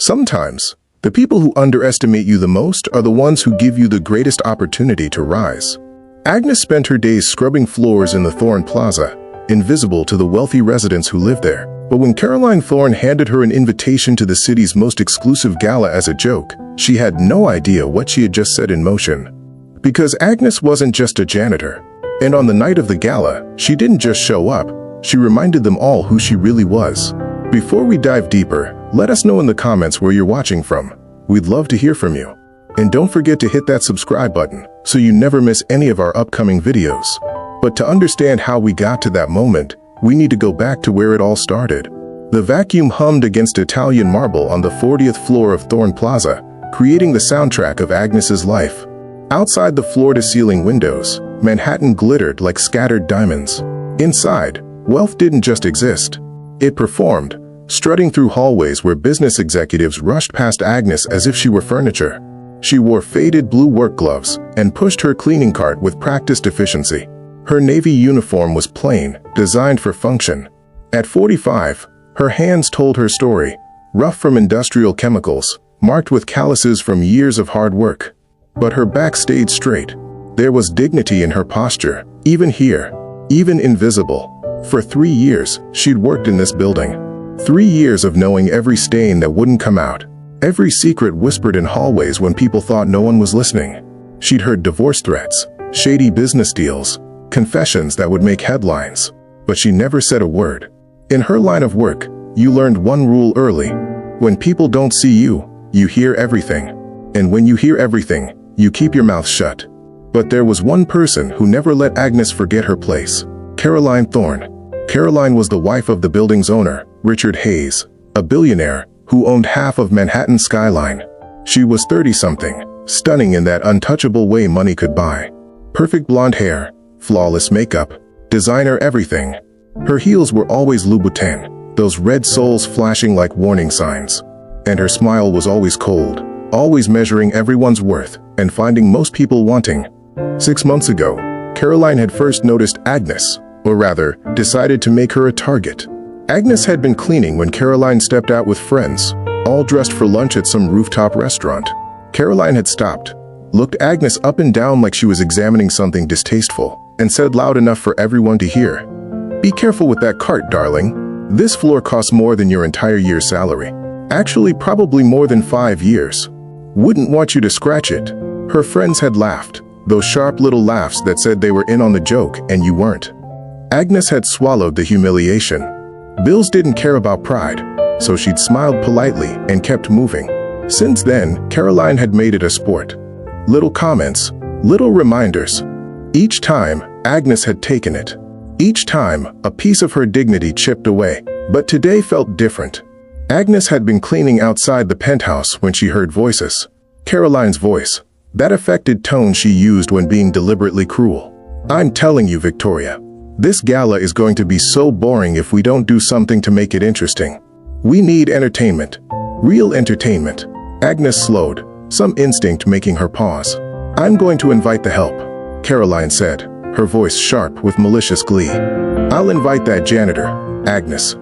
Sometimes, the people who underestimate you the most are the ones who give you the greatest opportunity to rise. Agnes spent her days scrubbing floors in the Thorne Plaza, invisible to the wealthy residents who lived there. But when Caroline Thorne handed her an invitation to the city's most exclusive gala as a joke, she had no idea what she had just set in motion. Because Agnes wasn't just a janitor. And on the night of the gala, she didn't just show up, she reminded them all who she really was. Before we dive deeper, let us know in the comments where you're watching from. We'd love to hear from you. And don't forget to hit that subscribe button so you never miss any of our upcoming videos. But to understand how we got to that moment, we need to go back to where it all started. The vacuum hummed against Italian marble on the 40th floor of Thorne Plaza, creating the soundtrack of Agnes's life. Outside the floor-to-ceiling windows, Manhattan glittered like scattered diamonds. Inside, wealth didn't just exist. It performed, strutting through hallways where business executives rushed past Agnes as if she were furniture. She wore faded blue work gloves and pushed her cleaning cart with practiced efficiency. Her navy uniform was plain, designed for function. At 45, her hands told her story, rough from industrial chemicals, marked with calluses from years of hard work. But her back stayed straight. There was dignity in her posture, even here, even invisible. For 3 years, she'd worked in this building. 3 years of knowing every stain that wouldn't come out, every secret whispered in hallways when people thought no one was listening. She'd heard divorce threats, shady business deals, confessions that would make headlines, but she never said a word. In her line of work, you learned one rule early. When people don't see you, you hear everything. And when you hear everything, you keep your mouth shut. But there was one person who never let Agnes forget her place. Caroline Thorne. Caroline was the wife of the building's owner, Richard Hayes, a billionaire who owned half of Manhattan's skyline. She was 30-something, stunning in that untouchable way money could buy. Perfect blonde hair, flawless makeup, designer everything. Her heels were always Louboutin, those red soles flashing like warning signs. And her smile was always cold, always measuring everyone's worth and finding most people wanting. 6 months ago, Caroline had first noticed Agnes, or rather, decided to make her a target. Agnes had been cleaning when Caroline stepped out with friends, all dressed for lunch at some rooftop restaurant. Caroline had stopped, looked Agnes up and down like she was examining something distasteful, and said loud enough for everyone to hear, "Be careful with that cart, darling. This floor costs more than your entire year's salary. Actually, probably more than 5 years. Wouldn't want you to scratch it." Her friends had laughed, those sharp little laughs that said they were in on the joke and you weren't. Agnes had swallowed the humiliation. Bills didn't care about pride, so she'd smiled politely and kept moving. Since then, Caroline had made it a sport. Little comments, little reminders. Each time, Agnes had taken it. Each time, a piece of her dignity chipped away. But today felt different. Agnes had been cleaning outside the penthouse when she heard voices. Caroline's voice, that affected tone she used when being deliberately cruel. "I'm telling you, Victoria, this gala is going to be so boring if we don't do something to make it interesting. We need entertainment. Real entertainment." Agnes slowed, some instinct making her pause. "I'm going to invite the help," Caroline said, her voice sharp with malicious glee. "I'll invite that janitor, Agnes.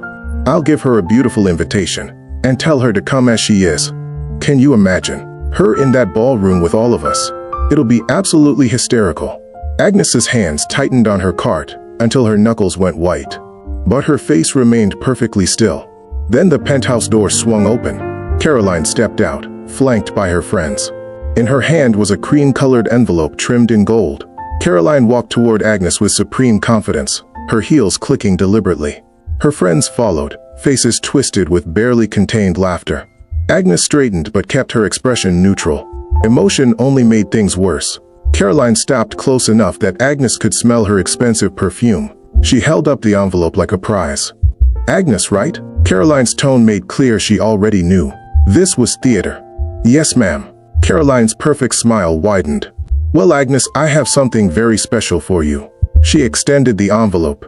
I'll give her a beautiful invitation and tell her to come as she is. Can you imagine her in that ballroom with all of us? It'll be absolutely hysterical." Agnes's hands tightened on her cart until her knuckles went white. But her face remained perfectly still. Then the penthouse door swung open. Caroline stepped out, flanked by her friends. In her hand was a cream-colored envelope trimmed in gold. Caroline walked toward Agnes with supreme confidence, her heels clicking deliberately. Her friends followed, faces twisted with barely contained laughter. Agnes straightened but kept her expression neutral. Emotion only made things worse. Caroline stopped close enough that Agnes could smell her expensive perfume. She held up the envelope like a prize. "Agnes, right?" Caroline's tone made clear she already knew. This was theater. "Yes, ma'am." Caroline's perfect smile widened. "Well, Agnes, I have something very special for you." She extended the envelope.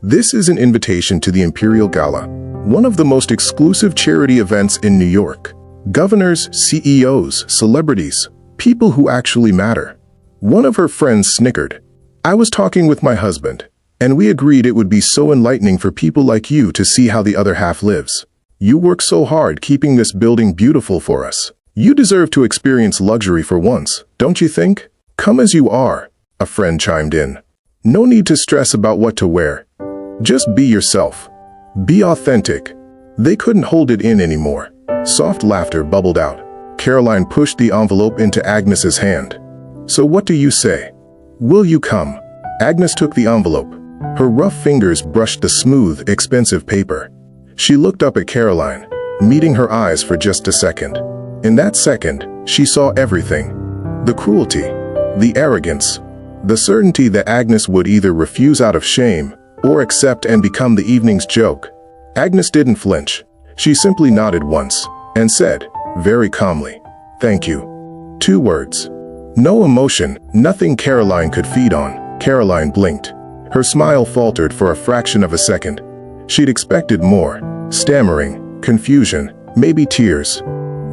"This is an invitation to the Imperial Gala, one of the most exclusive charity events in New York. Governors, CEOs, celebrities, people who actually matter." One of her friends snickered. "I was talking with my husband, and we agreed it would be so enlightening for people like you to see how the other half lives." You work so hard keeping this building beautiful for us. You deserve to experience luxury for once, don't you think? Come as you are, a friend chimed in. No need to stress about what to wear. Just be yourself. Be authentic. They couldn't hold it in anymore. Soft laughter bubbled out. Caroline pushed the envelope into Agnes's hand. So what do you say? Will you come? Agnes took the envelope. Her rough fingers brushed the smooth, expensive paper. She looked up at Caroline, meeting her eyes for just a second. In that second, she saw everything. The cruelty, the arrogance, the certainty that Agnes would either refuse out of shame or accept and become the evening's joke. Agnes didn't flinch. She simply nodded once and said, very calmly, "Thank you." 2 words. No emotion, nothing Caroline could feed on. Caroline blinked. Her smile faltered for a fraction of a second. She'd expected more. Stammering, confusion, maybe tears.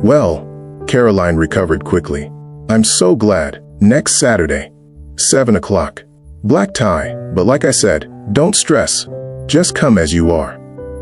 Well, Caroline recovered quickly. I'm so glad. Next Saturday. 7 o'clock. Black tie, but like I said, don't stress. Just come as you are.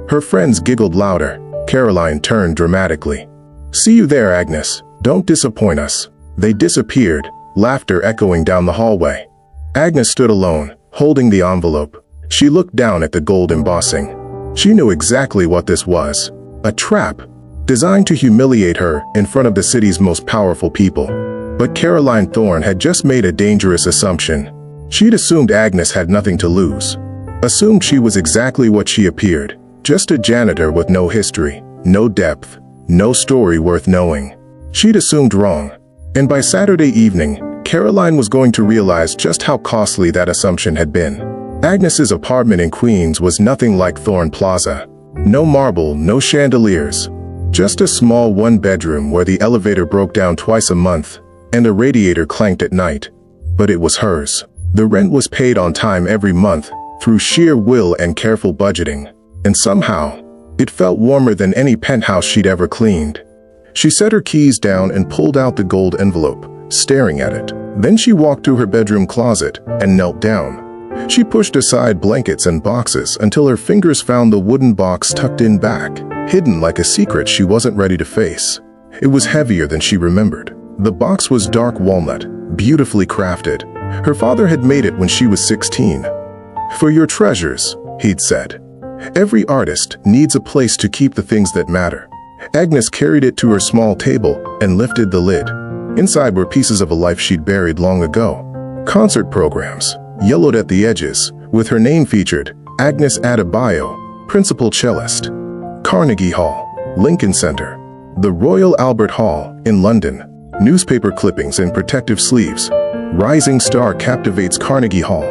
Her friends giggled louder. Caroline turned dramatically. See you there, Agnes. Don't disappoint us. They disappeared, laughter echoing down the hallway. Agnes stood alone, holding the envelope. She looked down at the gold embossing. She knew exactly what this was. A trap, designed to humiliate her in front of the city's most powerful people. But Caroline Thorne had just made a dangerous assumption. She'd assumed Agnes had nothing to lose. Assumed she was exactly what she appeared, just a janitor with no history, no depth, no story worth knowing. She'd assumed wrong. And by Saturday evening, Caroline was going to realize just how costly that assumption had been. Agnes's apartment in Queens was nothing like Thorne Plaza. No marble, no chandeliers. Just a small 1-bedroom where the elevator broke down twice a month and the radiator clanked at night. But it was hers. The rent was paid on time every month through sheer will and careful budgeting. And somehow, it felt warmer than any penthouse she'd ever cleaned. She set her keys down and pulled out the gold envelope, staring at it. Then she walked to her bedroom closet and knelt down. She pushed aside blankets and boxes until her fingers found the wooden box tucked in back, hidden like a secret she wasn't ready to face. It was heavier than she remembered. The box was dark walnut, beautifully crafted. Her father had made it when she was 16. For your treasures, he'd said. Every artist needs a place to keep the things that matter. Agnes carried it to her small table and lifted the lid. Inside were pieces of a life she'd buried long ago. Concert programs, yellowed at the edges, with her name featured, Agnes Adabio, principal cellist. Carnegie Hall, Lincoln Center, the Royal Albert Hall in London. Newspaper clippings in protective sleeves. Rising star captivates Carnegie Hall.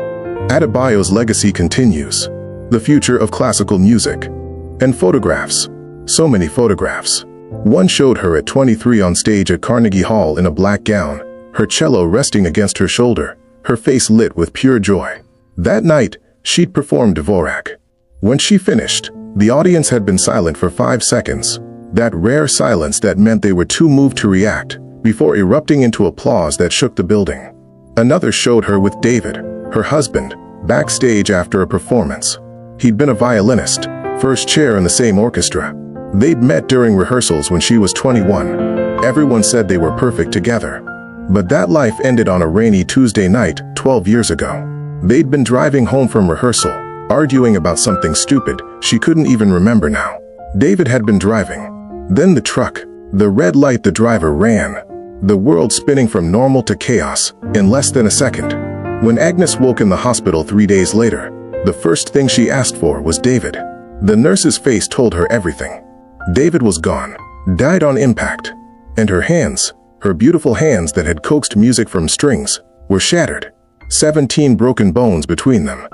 Adabio's legacy continues. The future of classical music. And photographs. So many photographs. One showed her at 23 on stage at Carnegie Hall in a black gown, her cello resting against her shoulder, her face lit with pure joy. That night, she'd performed Dvorak. When she finished, the audience had been silent for 5 seconds. That rare silence that meant they were too moved to react, before erupting into applause that shook the building. Another showed her with David, her husband, backstage after a performance. He'd been a violinist, first chair in the same orchestra. They'd met during rehearsals when she was 21. Everyone said they were perfect together. But that life ended on a rainy Tuesday night 12 years ago. They'd been driving home from rehearsal, arguing about something stupid she couldn't even remember now. David had been driving. Then the truck, the red light the driver ran. The world spinning from normal to chaos in less than a second. When Agnes woke in the hospital 3 days later, the first thing she asked for was David. The nurse's face told her everything. David was gone, died on impact. And her hands, her beautiful hands that had coaxed music from strings, were shattered. 17 broken bones between them.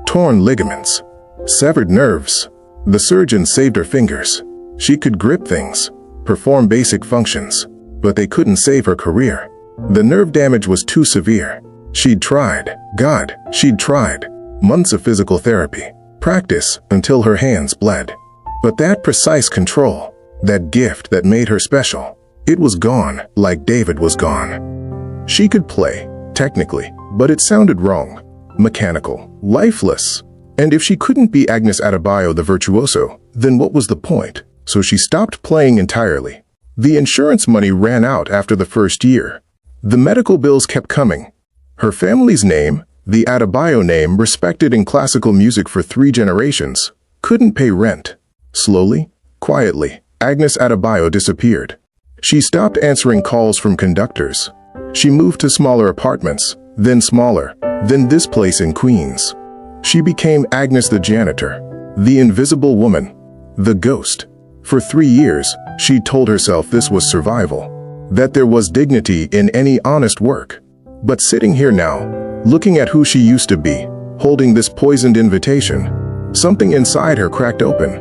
Torn ligaments. Severed nerves. The surgeon saved her fingers. She could grip things, perform basic functions, but they couldn't save her career. The nerve damage was too severe. She'd tried, God, she'd tried. Months of physical therapy, practice until her hands bled. But that precise control, that gift that made her special, it was gone like David was gone. She could play, technically, but it sounded wrong, mechanical, lifeless. And if she couldn't be Agnes Adabio the virtuoso, then what was the point? so she stopped playing entirely. The insurance money ran out after the first year. The medical bills kept coming. Her family's name, the Adabio name respected in classical music for 3 generations, couldn't pay rent. Slowly, quietly, Agnes Adabio disappeared. She stopped answering calls from conductors. She moved to smaller apartments, then smaller, then this place in Queens. She became Agnes the janitor, the invisible woman, the ghost. For 3 years, she told herself this was survival, that there was dignity in any honest work. But sitting here now, looking at who she used to be, holding this poisoned invitation, something inside her cracked open.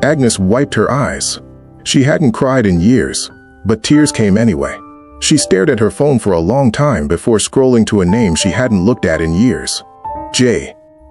Agnes wiped her eyes. She hadn't cried in years, but tears came anyway. She stared at her phone for a long time before scrolling to a name she hadn't looked at in years.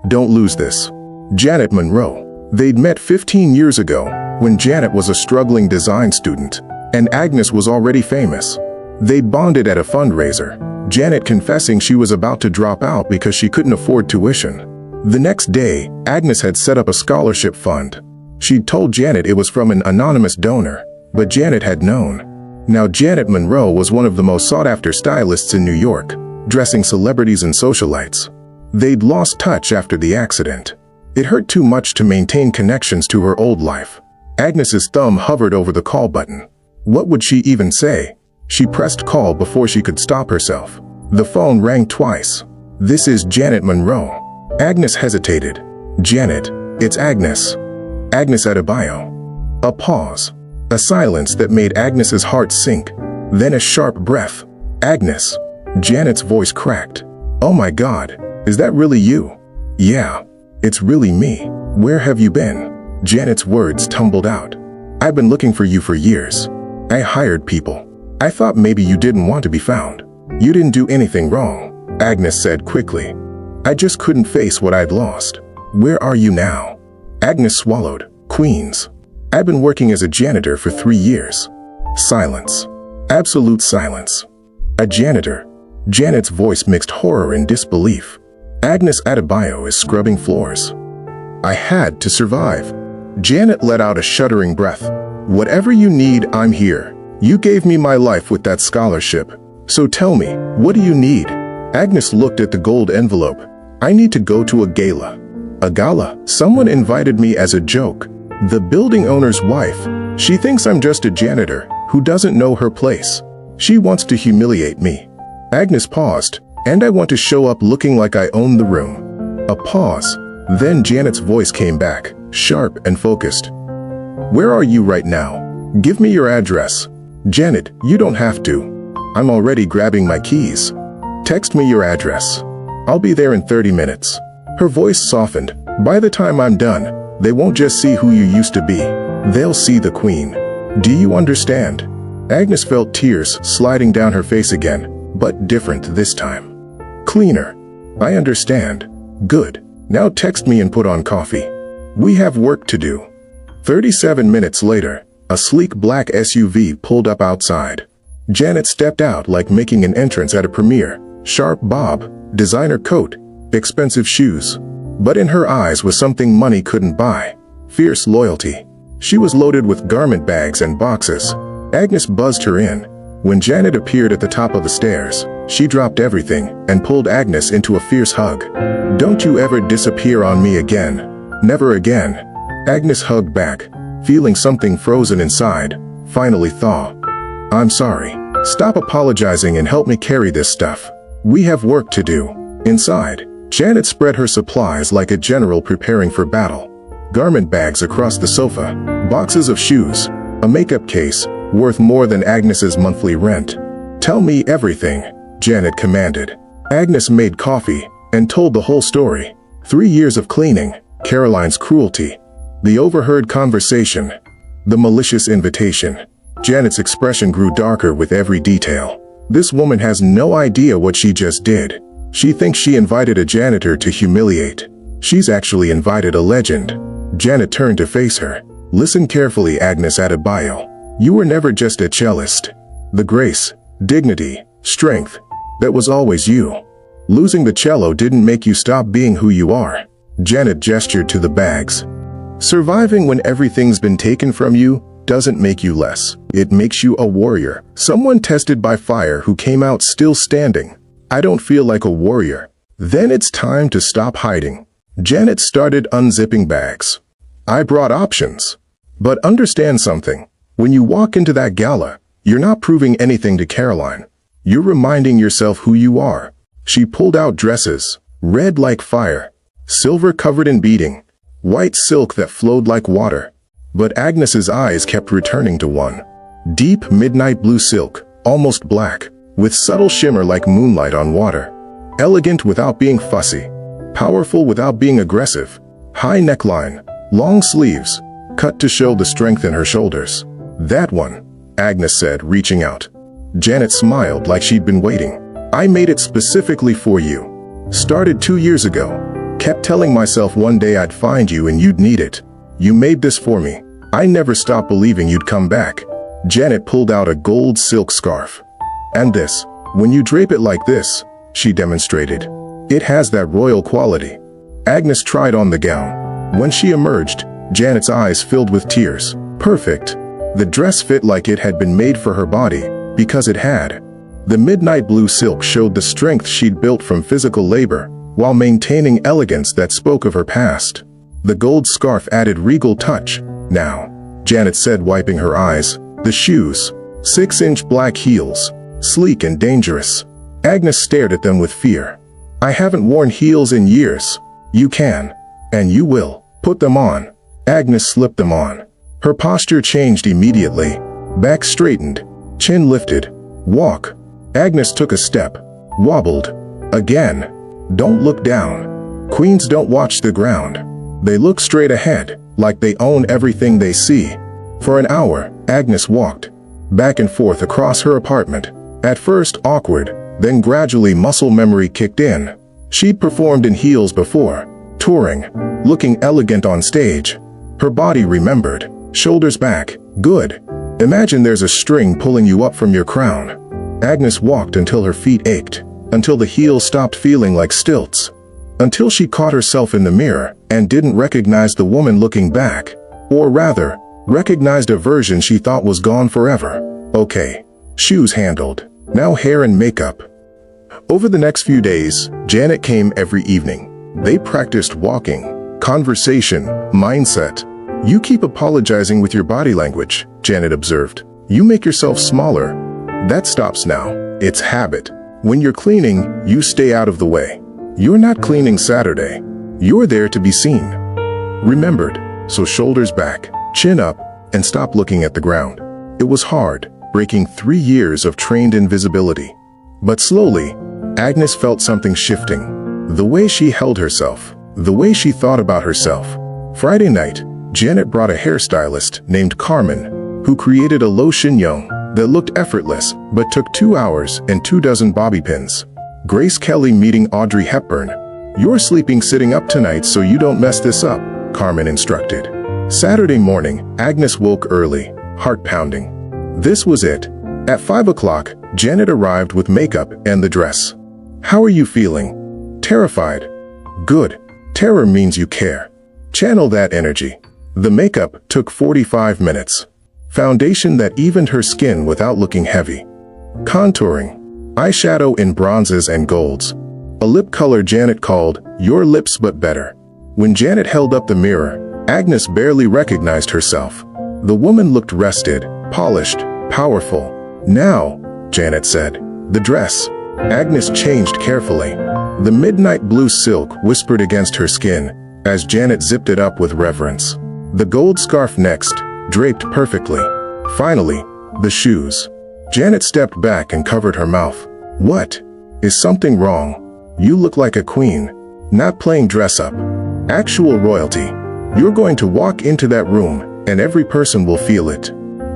Don't lose this. Janet Monroe. They'd met 15 years ago, when Janet was a struggling design student, and Agnes was already famous. They'd bonded at a fundraiser, Janet confessing she was about to drop out because she couldn't afford tuition. The next day, Agnes had set up a scholarship fund. She'd told Janet it was from an anonymous donor, but Janet had known. Now Janet Monroe was one of the most sought-after stylists in New York, dressing celebrities and socialites. They'd lost touch after the accident. It hurt too much to maintain connections to her old life. Agnes's thumb hovered over the call button. What would she even say? She pressed call before she could stop herself. The phone rang twice. "This is Janet Monroe." Agnes hesitated. "Janet, it's Agnes. Agnes Adabio." A pause. A silence that made Agnes's heart sink. Then a sharp breath. "Agnes." Janet's voice cracked. "Oh my God, is that really you?" "Yeah, it's really me. Where have you been?" Janet's words tumbled out. "I've been looking for you for years. I hired people. I thought maybe you didn't want to be found." "You didn't do anything wrong," Agnes said quickly. "I just couldn't face what I'd lost." "Where are you now?" Agnes swallowed. "Queens. I've been working as a janitor for 3 years." Silence. Absolute silence. "A janitor?" Janet's voice mixed horror and disbelief. "Agnes Adabio is scrubbing floors." "I had to survive." Janet let out a shuddering breath. "Whatever you need, I'm here. You gave me my life with that scholarship. So tell me, what do you need?" Agnes looked at the gold envelope. "I need to go to a gala." "A gala? Someone invited me as a joke. The building owner's wife. She thinks I'm just a janitor who doesn't know her place. She wants to humiliate me." Agnes paused. "And I want to show up looking like I own the room." A pause. Then Janet's voice came back, sharp and focused. "Where are you right now? Give me your address." "Janet, you don't have to. I'm already grabbing my keys. Text me your address. I'll be there in 30 minutes. Her voice softened. "By the time I'm done, they won't just see who you used to be. They'll see the queen. Do you understand?" Agnes felt tears sliding down her face again, but different this time. "Cleaner. I understand. Good. Now text me and put on coffee. We have work to do." 37 minutes later, a sleek black SUV pulled up outside. Janet stepped out like making an entrance at a premiere. Sharp bob, designer coat, expensive shoes. But in her eyes was something money couldn't buy. Fierce loyalty. She was loaded with garment bags and boxes. Agnes buzzed her in. When Janet appeared at the top of the stairs, she dropped everything and pulled Agnes into a fierce hug. "Don't you ever disappear on me again. Never again." Agnes hugged back, feeling something frozen inside, finally thaw. "I'm sorry. Stop apologizing and help me carry this stuff. We have work to do." Inside, Janet spread her supplies like a general preparing for battle. Garment bags across the sofa, boxes of shoes, a makeup case, worth more than Agnes's monthly rent. "Tell me everything," Janet commanded. Agnes made coffee and told the whole story. 3 years of cleaning, Caroline's cruelty, the overheard conversation, the malicious invitation. Janet's expression grew darker with every detail. This woman has no idea what she just did. She thinks she invited a janitor to humiliate. She's actually invited a legend. Janet turned to face her. "Listen carefully, Agnes Adabio. You were never just a cellist. The grace, dignity, strength, that was always you. Losing the cello didn't make you stop being who you are." Janet gestured to the bags. "Surviving when everything's been taken from you, doesn't make you less. It makes you a warrior. Someone tested by fire who came out still standing. I don't feel like a warrior. Then it's time to stop hiding. Janet started unzipping bags. I brought options. But understand something. When you walk into that gala, you're not proving anything to Caroline. You're reminding yourself who you are. She pulled out dresses, red like fire, silver covered in beading, white silk that flowed like water. But Agnes's eyes kept returning to one. Deep midnight blue silk, almost black, with subtle shimmer like moonlight on water. Elegant without being fussy, powerful without being aggressive. High neckline, long sleeves, cut to show the strength in her shoulders. That one, Agnes said, reaching out. Janet smiled like she'd been waiting. I made it specifically for you. Started 2 years ago. Kept telling myself one day I'd find you and you'd need it. You made this for me. I never stopped believing you'd come back. Janet pulled out a gold silk scarf. And this, when you drape it like this, she demonstrated. It has that royal quality. Agnes tried on the gown. When she emerged, Janet's eyes filled with tears. Perfect. The dress fit like it had been made for her body, because it had. The midnight blue silk showed the strength she'd built from physical labor, while maintaining elegance that spoke of her past. The gold scarf added regal touch. Now, Janet said, wiping her eyes, the shoes, 6-inch black heels, sleek and dangerous. Agnes stared at them with fear. I haven't worn heels in years. You can, and you will, put them on. Agnes slipped them on. Her posture changed immediately. Back straightened, chin lifted. Walk. Agnes took a step, wobbled. Again. Don't look down. Queens don't watch the ground. They look straight ahead, like they own everything they see. For an hour, Agnes walked, back and forth across her apartment. At first awkward, then gradually muscle memory kicked in. She'd performed in heels before, touring, looking elegant on stage. Her body remembered. Shoulders back, good. Imagine there's a string pulling you up from your crown. Agnes walked until her feet ached, until the heels stopped feeling like stilts, until she caught herself in the mirror and didn't recognize the woman looking back, or rather, recognized a version she thought was gone forever. Okay, shoes handled, now hair and makeup. Over the next few days, Janet came every evening. They practiced walking, conversation, mindset. You keep apologizing with your body language, Janet observed. You make yourself smaller. That stops now. It's habit. When you're cleaning, you stay out of the way. You're not cleaning Saturday. You're there to be seen. Remembered, so shoulders back, chin up, and stop looking at the ground. It was hard, breaking 3 years of trained invisibility. But slowly, Agnes felt something shifting. The way she held herself, the way she thought about herself. Friday night, Janet brought a hairstylist named Carmen, who created a low chignon that looked effortless but took 2 hours and 24 bobby pins. Grace Kelly meeting Audrey Hepburn. You're sleeping sitting up tonight so you don't mess this up, Carmen instructed. Saturday morning, Agnes woke early, heart pounding. This was it. At 5 o'clock, Janet arrived with makeup and the dress. How are you feeling? Terrified. Good. Terror means you care. Channel that energy. The makeup took 45 minutes. Foundation that evened her skin without looking heavy. Contouring. Eyeshadow in bronzes and golds. A lip color Janet called, your lips but better. When Janet held up the mirror, Agnes barely recognized herself. The woman looked rested, polished, powerful. Now, Janet said, the dress. Agnes changed carefully. The midnight blue silk whispered against her skin as Janet zipped it up with reverence. The gold scarf next, draped perfectly. Finally, the shoes. Janet stepped back and covered her mouth. What? Is something wrong? You look like a queen. Not playing dress up. Actual royalty. You're going to walk into that room, and every person will feel it.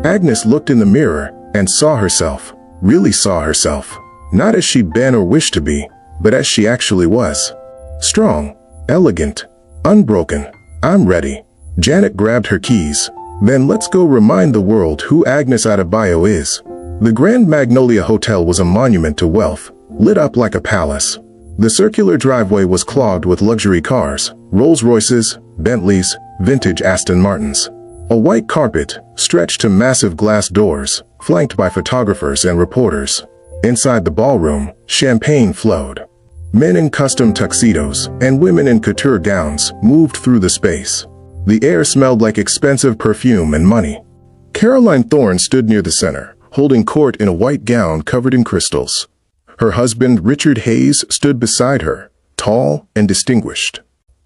Agnes looked in the mirror and saw herself. Really saw herself. Not as she'd been or wished to be, but as she actually was. Strong, elegant, unbroken. I'm ready. Janet grabbed her keys. Then let's go remind the world who Agnes Adabio is. The Grand Magnolia Hotel was a monument to wealth, lit up like a palace. The circular driveway was clogged with luxury cars, Rolls-Royces, Bentleys, vintage Aston Martins. A white carpet stretched to massive glass doors, flanked by photographers and reporters. Inside the ballroom, champagne flowed. Men in custom tuxedos and women in couture gowns moved through the space. The air smelled like expensive perfume and money. Caroline Thorne stood near the center, holding court in a white gown covered in crystals. Her husband, Richard Hayes, stood beside her, tall and distinguished.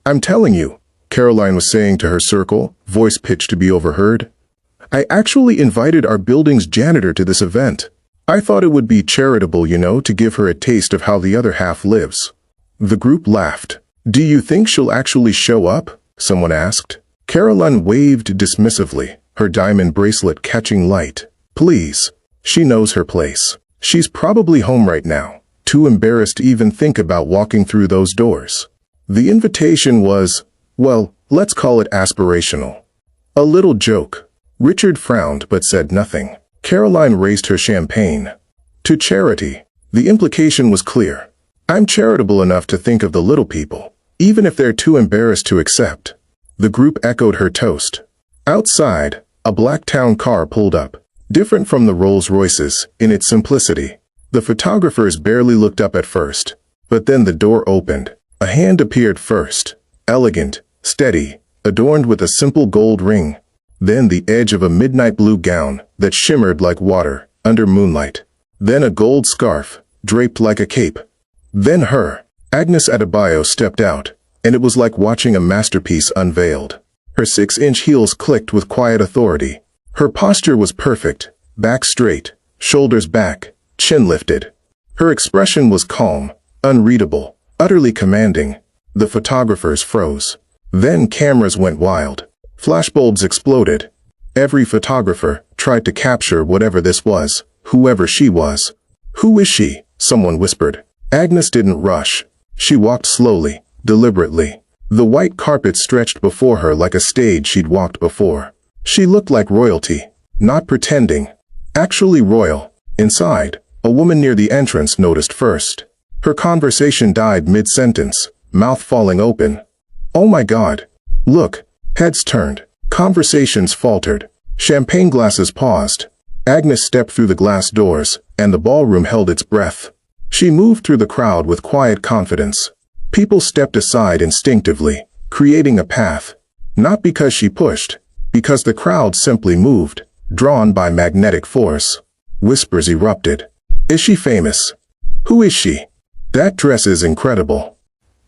"I'm telling you," Caroline was saying to her circle, voice pitched to be overheard, "I actually invited our building's janitor to this event. I thought it would be charitable, to give her a taste of how the other half lives." The group laughed. "Do you think she'll actually show up?" someone asked. Caroline waved dismissively, her diamond bracelet catching light. "Please. She knows her place. She's probably home right now, too embarrassed to even think about walking through those doors." The invitation was, well, let's call it aspirational. A little joke. Richard frowned but said nothing. Caroline raised her champagne. "To charity." The implication was clear. "I'm charitable enough to think of the little people, even if they're too embarrassed to accept." The group echoed her toast. Outside, a black town car pulled up, different from the Rolls-Royces in its simplicity. The photographers barely looked up at first, but then the door opened. A hand appeared first, elegant, steady, adorned with a simple gold ring. Then the edge of a midnight blue gown that shimmered like water under moonlight. Then a gold scarf, draped like a cape. Then her. Agnes Adabio stepped out, and it was like watching a masterpiece unveiled. Her 6-inch heels clicked with quiet authority. Her posture was perfect, back straight, shoulders back, chin lifted. Her expression was calm, unreadable, utterly commanding. The photographers froze. Then cameras went wild. Flashbulbs exploded. Every photographer tried to capture whatever this was, whoever she was. "Who is she?" someone whispered. Agnes didn't rush. She walked slowly, deliberately. The white carpet stretched before her like a stage she'd walked before. She looked like royalty, not pretending. Actually royal. Inside, a woman near the entrance noticed first. Her conversation died mid-sentence, mouth falling open. "Oh my God. Look." Heads turned. Conversations faltered. Champagne glasses paused. Agnes stepped through the glass doors, and the ballroom held its breath. She moved through the crowd with quiet confidence. People stepped aside instinctively, creating a path. Not because she pushed, because the crowd simply moved, drawn by magnetic force. Whispers erupted. "Is she famous? Who is she? That dress is incredible."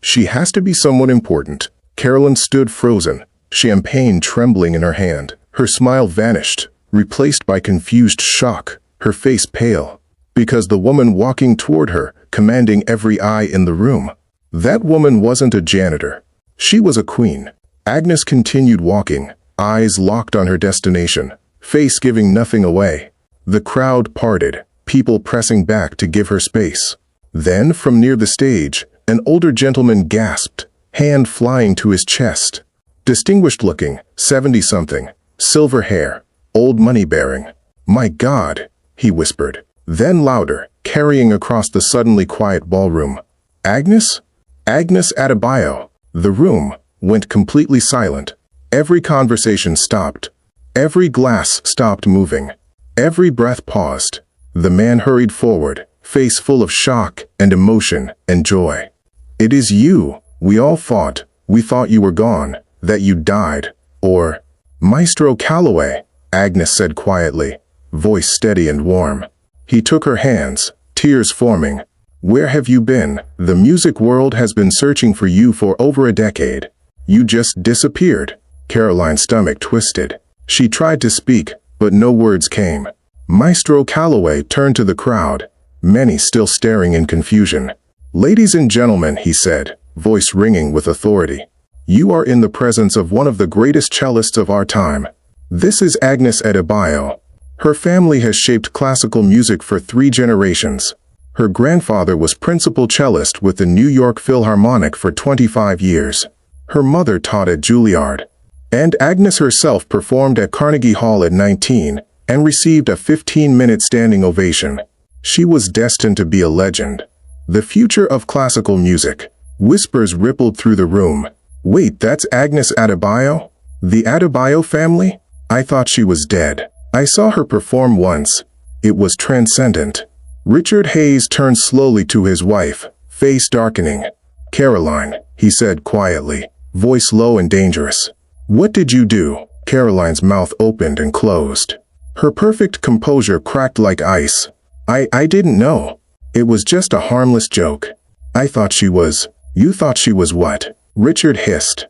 "She has to be someone important." Caroline stood frozen, champagne trembling in her hand. Her smile vanished, replaced by confused shock, her face pale. Because the woman walking toward her, commanding every eye in the room. That woman wasn't a janitor. She was a queen. Agnes continued walking, eyes locked on her destination, face giving nothing away. The crowd parted, people pressing back to give her space. Then, from near the stage, an older gentleman gasped, hand flying to his chest. Distinguished looking, 70-something, silver hair, old money-bearing. "My God," he whispered. Then louder, carrying across the suddenly quiet ballroom. "Agnes? Agnes Adabio." The room went completely silent. Every conversation stopped. Every glass stopped moving. Every breath paused. The man hurried forward, face full of shock and emotion and joy. "It is you. We all thought. We thought you were gone, that you died. Or, Maestro Calloway," Agnes said quietly, voice steady and warm. He took her hands, tears forming. "Where have you been? The music world has been searching for you for over a decade. You just disappeared." Caroline's stomach twisted. She tried to speak, but no words came. Maestro Calloway turned to the crowd, many still staring in confusion. "Ladies and gentlemen," he said, voice ringing with authority. "You are in the presence of one of the greatest cellists of our time. This is Agnes Adabio. Her family has shaped classical music for 3 generations. Her grandfather was principal cellist with the New York Philharmonic for 25 years. Her mother taught at Juilliard. And Agnes herself performed at Carnegie Hall at 19 and received a 15-minute standing ovation. She was destined to be a legend. The future of classical music." Whispers rippled through the room. "Wait, that's Agnes Adabio? The Adabio family?" I thought she was dead. I saw her perform once. It was transcendent. Richard Hayes turned slowly to his wife, face darkening. Caroline, he said quietly, voice low and dangerous. What did you do? Caroline's mouth opened and closed. Her perfect composure cracked like ice. I didn't know. It was just a harmless joke. I thought she was. You thought she was what? Richard hissed.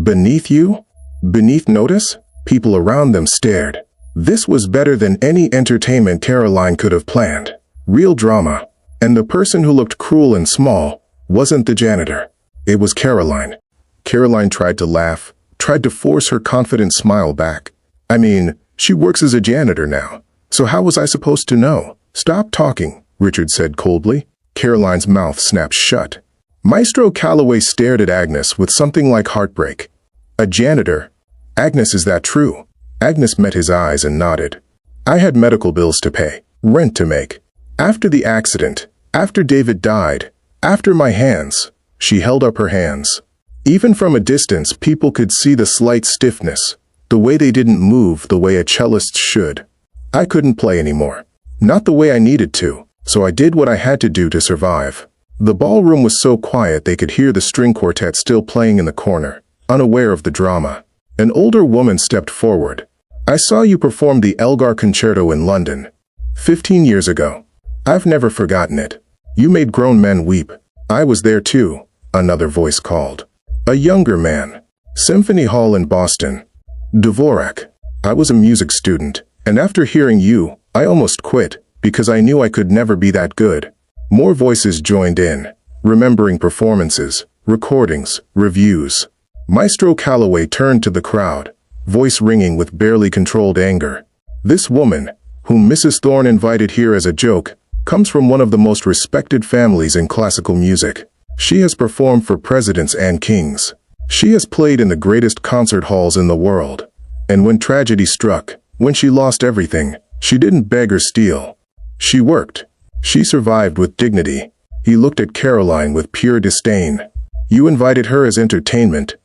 Beneath you? Beneath notice? People around them stared. This was better than any entertainment Caroline could have planned. Real drama. And the person who looked cruel and small wasn't the janitor. It was Caroline. Caroline tried to laugh, tried to force her confident smile back. I mean, she works as a janitor now. So how was I supposed to know? Stop talking, Richard said coldly. Caroline's mouth snapped shut. Maestro Calloway stared at Agnes with something like heartbreak. A janitor? Agnes, is that true? Agnes met his eyes and nodded. I had medical bills to pay, rent to make. After the accident, after David died, after my hands, she held up her hands. Even from a distance, people could see the slight stiffness, the way they didn't move the way a cellist should. I couldn't play anymore. Not the way I needed to, so I did what I had to do to survive. The ballroom was so quiet they could hear the string quartet still playing in the corner, unaware of the drama. An older woman stepped forward. I saw you perform the Elgar Concerto in London 15 years ago. I've never forgotten it. You made grown men weep. I was there too, another voice called. A younger man. Symphony Hall in Boston. Dvorak. I was a music student, and after hearing you, I almost quit, because I knew I could never be that good. More voices joined in, remembering performances, recordings, reviews. Maestro Calloway turned to the crowd, voice ringing with barely controlled anger. This woman, whom Mrs. Thorne invited here as a joke, comes from one of the most respected families in classical music. She has performed for presidents and kings. She has played in the greatest concert halls in the world. And when tragedy struck, when she lost everything, she didn't beg or steal. She worked. She survived with dignity. He looked at Caroline with pure disdain. You invited her as entertainment.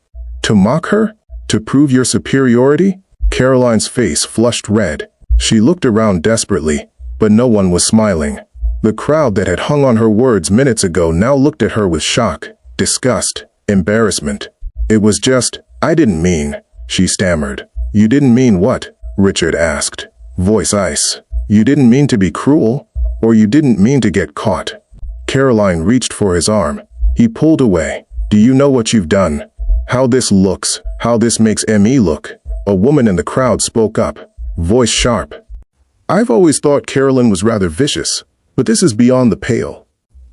To mock her? To prove your superiority? Caroline's face flushed red. She looked around desperately, but no one was smiling. The crowd that had hung on her words minutes ago now looked at her with shock, disgust, embarrassment. It was just, I didn't mean, she stammered. You didn't mean what? Richard asked, voice ice. You didn't mean to be cruel? Or you didn't mean to get caught? Caroline reached for his arm. He pulled away. Do you know what you've done? How this looks, how this makes me look. A woman in the crowd spoke up, voice sharp. I've always thought Caroline was rather vicious, but this is beyond the pale.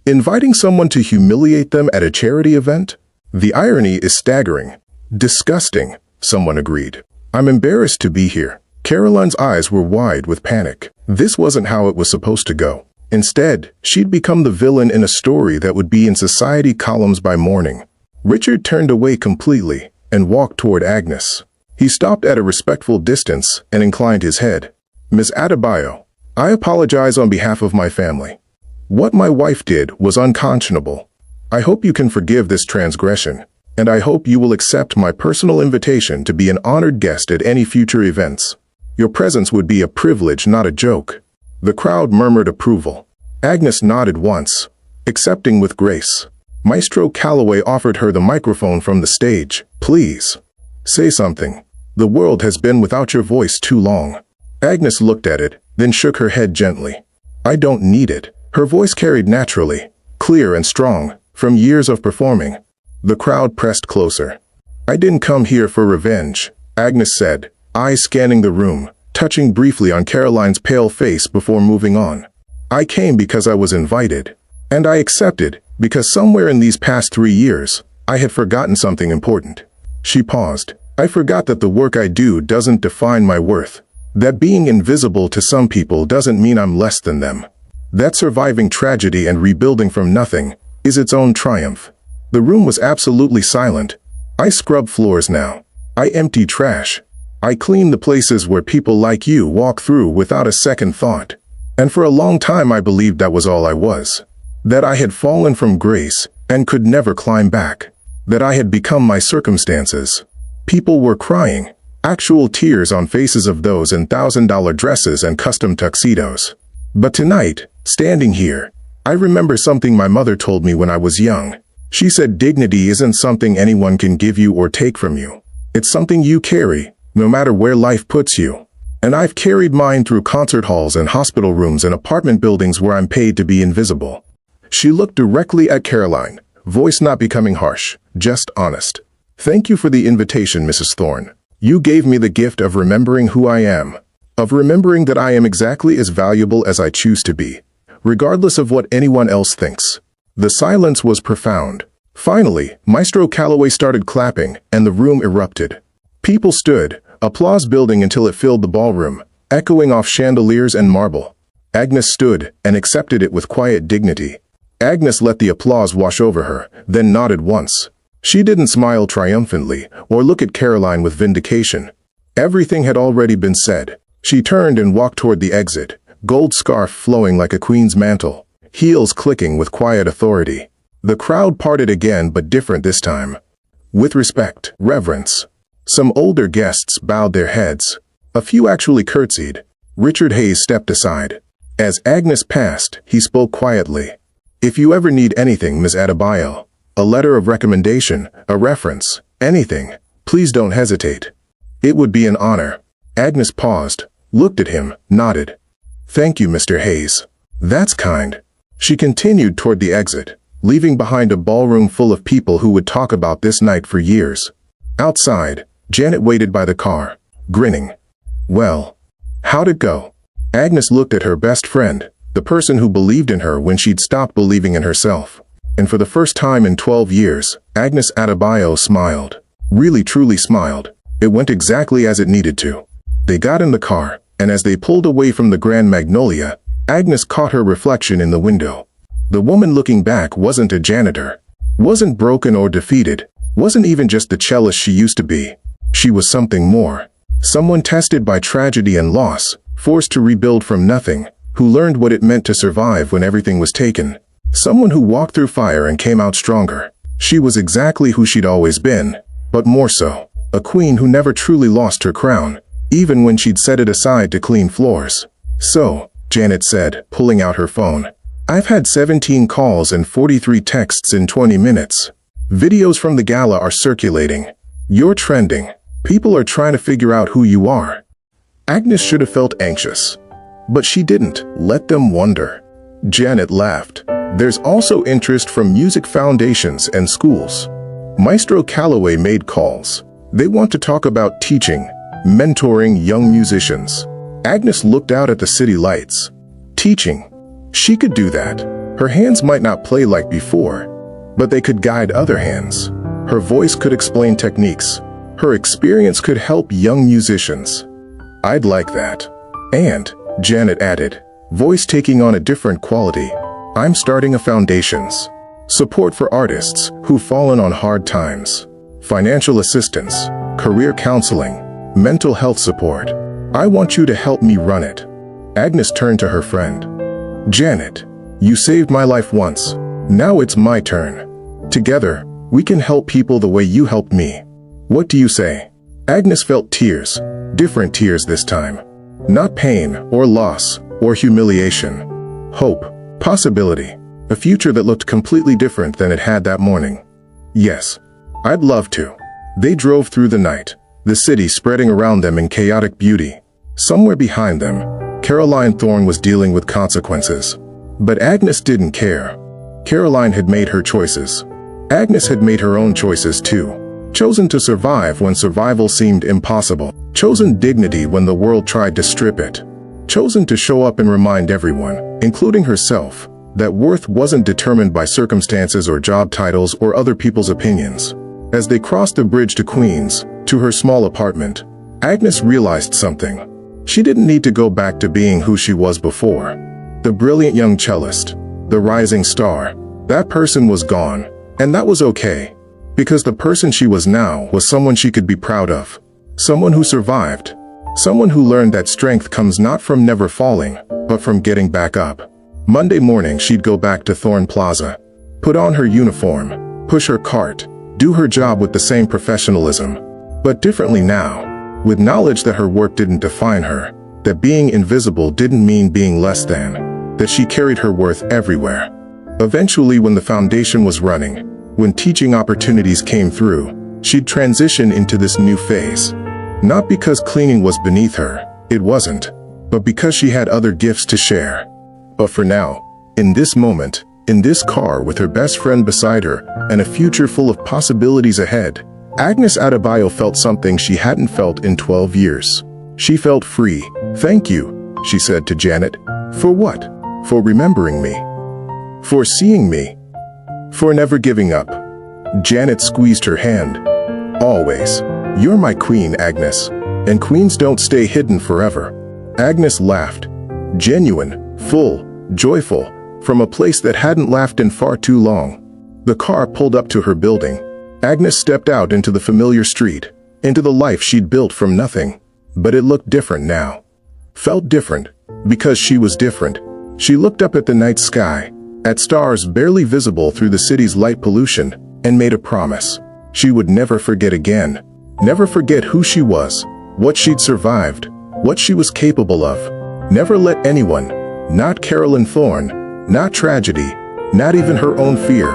Inviting someone to humiliate them at a charity event? The irony is staggering. Disgusting, someone agreed. I'm embarrassed to be here. Caroline's eyes were wide with panic. This wasn't how it was supposed to go. Instead, she'd become the villain in a story that would be in society columns by morning. Richard turned away completely and walked toward Agnes. He stopped at a respectful distance and inclined his head. Miss Adabio, I apologize on behalf of my family. What my wife did was unconscionable. I hope you can forgive this transgression, and I hope you will accept my personal invitation to be an honored guest at any future events. Your presence would be a privilege, not a joke. The crowd murmured approval. Agnes nodded once, accepting with grace. Maestro Calloway offered her the microphone from the stage. Please, say something. The world has been without your voice too long. Agnes looked at it, then shook her head gently. I don't need it. Her voice carried naturally, clear and strong, from years of performing. The crowd pressed closer. I didn't come here for revenge, Agnes said, eyes scanning the room, touching briefly on Caroline's pale face before moving on. I came because I was invited, and I accepted, because somewhere in these past 3 years, I had forgotten something important. She paused. I forgot that the work I do doesn't define my worth. That being invisible to some people doesn't mean I'm less than them. That surviving tragedy and rebuilding from nothing is its own triumph. The room was absolutely silent. I scrub floors now. I empty trash. I clean the places where people like you walk through without a second thought. And for a long time I believed that was all I was. That I had fallen from grace and could never climb back. That I had become my circumstances. People were crying. Actual tears on faces of those in $1,000 dresses and custom tuxedos. But tonight, standing here, I remember something my mother told me when I was young. She said dignity isn't something anyone can give you or take from you. It's something you carry, no matter where life puts you. And I've carried mine through concert halls and hospital rooms and apartment buildings where I'm paid to be invisible. She looked directly at Caroline, voice not becoming harsh, just honest. Thank you for the invitation, Mrs. Thorne. You gave me the gift of remembering who I am, of remembering that I am exactly as valuable as I choose to be, regardless of what anyone else thinks. The silence was profound. Finally, Maestro Calloway started clapping, and the room erupted. People stood, applause building until it filled the ballroom, echoing off chandeliers and marble. Agnes stood and accepted it with quiet dignity. Agnes let the applause wash over her, then nodded once. She didn't smile triumphantly or look at Caroline with vindication. Everything had already been said. She turned and walked toward the exit, gold scarf flowing like a queen's mantle, heels clicking with quiet authority. The crowd parted again, but different this time. With respect, reverence. Some older guests bowed their heads. A few actually curtsied. Richard Hayes stepped aside. As Agnes passed, he spoke quietly. If you ever need anything, Ms. Adabio, a letter of recommendation, a reference, anything, please don't hesitate. It would be an honor. Agnes paused, looked at him, nodded. Thank you, Mr. Hayes. That's kind. She continued toward the exit, leaving behind a ballroom full of people who would talk about this night for years. Outside, Janet waited by the car, grinning. Well, how'd it go? Agnes looked at her best friend, the person who believed in her when she'd stopped believing in herself. And for the first time in 12 years, Agnes Adabio smiled. Really truly smiled. It went exactly as it needed to. They got in the car, and as they pulled away from the Grand Magnolia, Agnes caught her reflection in the window. The woman looking back wasn't a janitor, wasn't broken or defeated, wasn't even just the cellist she used to be. She was something more. Someone tested by tragedy and loss, forced to rebuild from nothing, who learned what it meant to survive when everything was taken. Someone who walked through fire and came out stronger. She was exactly who she'd always been, but more so. A queen who never truly lost her crown, even when she'd set it aside to clean floors. So, Janet said, pulling out her phone. I've had 17 calls and 43 texts in 20 minutes. Videos from the gala are circulating. You're trending. People are trying to figure out who you are. Agnes should have felt anxious, but she didn't. Let them wonder. Janet laughed. There's also interest from music foundations and schools. Maestro Calloway made calls. They want to talk about teaching, mentoring young musicians. Agnes looked out at the city lights. Teaching. She could do that. Her hands might not play like before, but they could guide other hands. Her voice could explain techniques. Her experience could help young musicians. I'd like that. And, Janet added, voice taking on a different quality, I'm starting a foundations. Support for artists who've fallen on hard times. Financial assistance, career counseling, mental health support. I want you to help me run it. Agnes turned to her friend. Janet, you saved my life once. Now it's my turn. Together, we can help people the way you helped me. What do you say? Agnes felt tears, different tears this time. Not pain or loss or humiliation. Hope, possibility, a future that looked completely different than it had that morning. Yes, I'd love to. They drove through the night, the city spreading around them in chaotic beauty. Somewhere behind them, Caroline Thorne was dealing with consequences. But Agnes didn't care. Caroline had made her choices. Agnes had made her own choices too. Chosen to survive when survival seemed impossible. Chosen dignity when the world tried to strip it. Chosen to show up and remind everyone, including herself, that worth wasn't determined by circumstances or job titles or other people's opinions. As they crossed the bridge to Queens, to her small apartment, Agnes realized something. She didn't need to go back to being who she was before. The brilliant young cellist, the rising star, that person was gone, and that was okay. Because the person she was now was someone she could be proud of. Someone who survived. Someone who learned that strength comes not from never falling, but from getting back up. Monday morning she'd go back to Thorne Plaza, put on her uniform, push her cart, do her job with the same professionalism. But differently now. with knowledge that her work didn't define her, that being invisible didn't mean being less than, that she carried her worth everywhere. Eventually, when the foundation was running, when teaching opportunities came through, she'd transition into this new phase. Not because cleaning was beneath her, it wasn't, but because she had other gifts to share. But for now, in this moment, in this car with her best friend beside her and a future full of possibilities ahead, Agnes Adabio felt something she hadn't felt in 12 years. She felt free. "Thank you," she said to Janet. "For what?" "For remembering me. For seeing me. For never giving up." Janet squeezed her hand. "Always. You're my queen, Agnes. And queens don't stay hidden forever." Agnes laughed. Genuine, full, joyful, from a place that hadn't laughed in far too long. The car pulled up to her building. Agnes stepped out into the familiar street, into the life she'd built from nothing. But it looked different now. Felt different, because she was different. She looked up at the night sky, at stars barely visible through the city's light pollution, and made a promise. She would never forget again. Never forget who she was, what she'd survived, what she was capable of. Never let anyone, not Caroline Thorne, not tragedy, not even her own fear,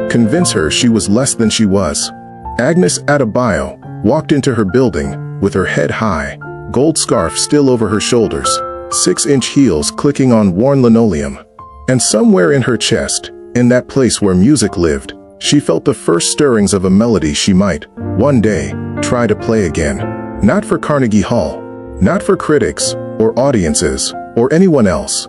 convince her she was less than she was. Agnes Adabio walked into her building with her head high, gold scarf still over her shoulders, 6-inch heels clicking on worn linoleum. And somewhere in her chest, in that place where music lived, she felt the first stirrings of a melody she might, one day, try to play again. Not for Carnegie Hall, not for critics, or audiences, or anyone else.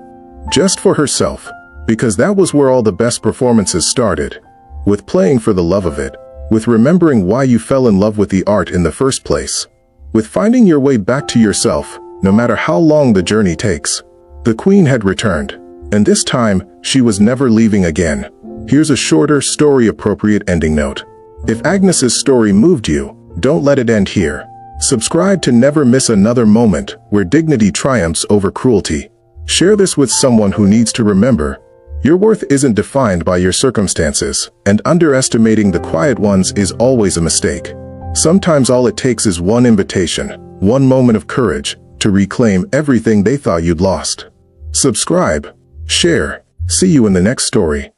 Just for herself, because that was where all the best performances started. With playing for the love of it, with remembering why you fell in love with the art in the first place, with finding your way back to yourself, no matter how long the journey takes. The queen had returned, and this time, she was never leaving again. Here's a shorter, story-appropriate ending note. If Agnes's story moved you, don't let it end here. Subscribe to never miss another moment where dignity triumphs over cruelty. Share this with someone who needs to remember, your worth isn't defined by your circumstances, and underestimating the quiet ones is always a mistake. Sometimes all it takes is one invitation, one moment of courage, to reclaim everything they thought you'd lost. Subscribe, share, see you in the next story.